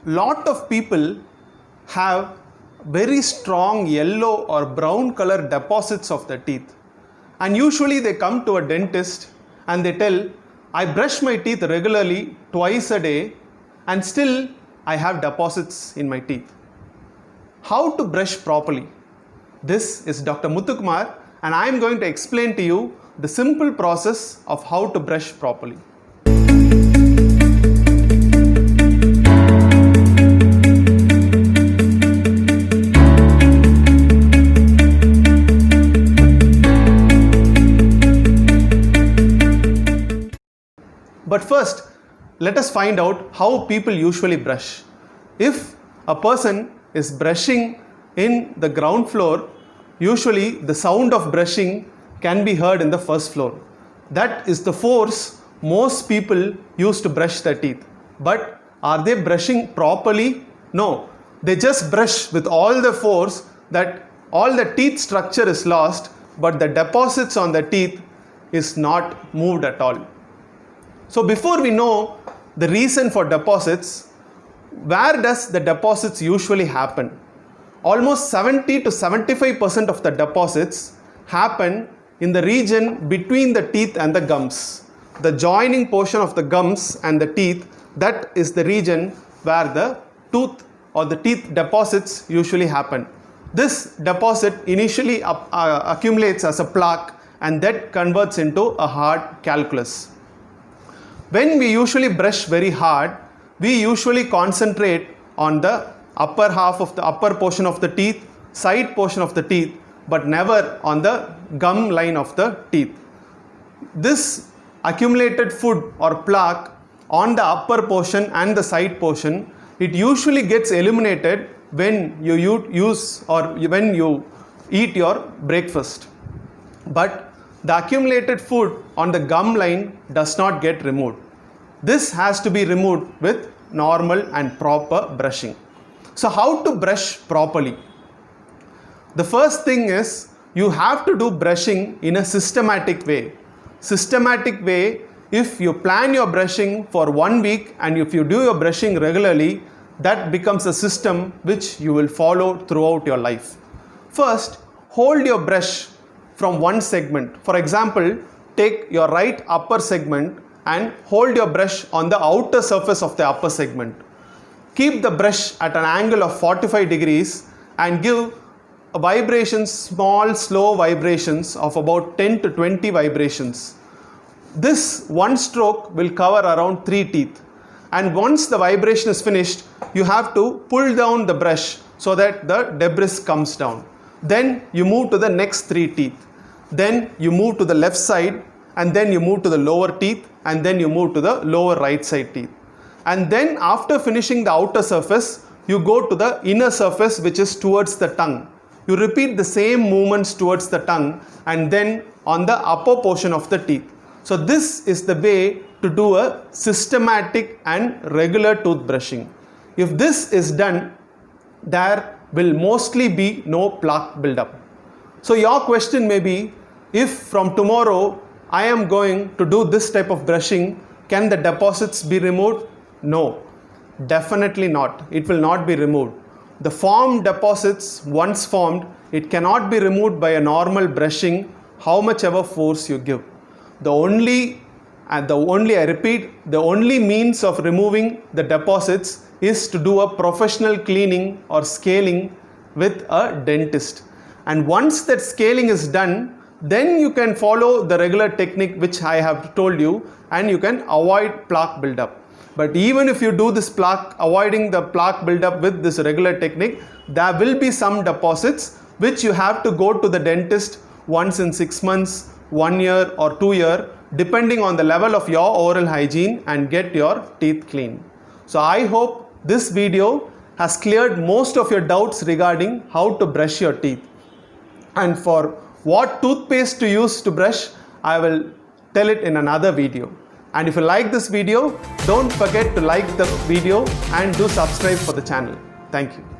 lot of people have very strong yellow or brown color deposits of the teeth, and usually they come to a dentist and they tell, I brush my teeth regularly twice a day and still I have deposits in my teeth. How to brush properly? This is Dr. Muthukumar, and I am going to explain to you the simple process of how to brush properly. But first, let us find out how people usually brush. If a person is brushing in the ground floor, usually the sound of brushing can be heard in the first floor. That is the force most people use to brush their teeth. But are they brushing properly? No. They just brush with all the force that all the teeth structure is lost, but the deposits on the teeth is not moved at all. So before we know the reason for deposits, where does the deposits usually happen? Almost 70 to 75% of the deposits happen in the region between the teeth and the gums. The joining portion of the gums and the teeth, that is the region where the tooth or the teeth deposits usually happen. This deposit initially accumulates as a plaque and that converts into a hard calculus. When we usually brush very hard, we usually concentrate on the upper half of the upper portion of the teeth, side portion of the teeth, but never on the gum line of the teeth. This accumulated food or plaque on the upper portion and the side portion, it usually gets eliminated when you use or when you eat your breakfast. But the accumulated food on the gum line does not get removed. This has to be removed with normal and proper brushing. So how to brush properly? The first thing is you have to do brushing in a systematic way. Systematic way, if you plan your brushing for 1 week and if you do your brushing regularly, that becomes a system which you will follow throughout your life. First, hold your brush from one segment. For example, take your right upper segment and hold your brush on the outer surface of the upper segment. Keep the brush at an angle of 45 degrees and give vibrations, small slow vibrations of about 10 to 20 vibrations. This one stroke will cover around 3 teeth, and once the vibration is finished, you have to pull down the brush so that the debris comes down. Then you move to the next 3 teeth. Then you move to the left side, and then you move to the lower teeth, and then you move to the lower right side teeth. And then after finishing the outer surface, you go to the inner surface which is towards the tongue. You repeat the same movements towards the tongue and then on the upper portion of the teeth. So this is the way to do a systematic and regular tooth brushing. If this is done, there will mostly be no plaque buildup. So your question may be, if from tomorrow I am going to do this type of brushing, can the deposits be removed? No, definitely not. It will not be removed. The formed deposits, once formed, it cannot be removed by a normal brushing, how much ever force you give. The only means of removing the deposits is to do a professional cleaning or scaling with a dentist. And once that scaling is done, then you can follow the regular technique which I have told you, and you can avoid plaque buildup. But even if you do this avoiding the plaque buildup with this regular technique, there will be some deposits which you have to go to the dentist once in 6 months, 1 year or 2 years, depending on the level of your oral hygiene, and get your teeth clean. So I hope this video has cleared most of your doubts regarding how to brush your teeth. And for what toothpaste to use to brush, I will tell it in another video. And if you like this video, don't forget to like the video and do subscribe for the channel. Thank you.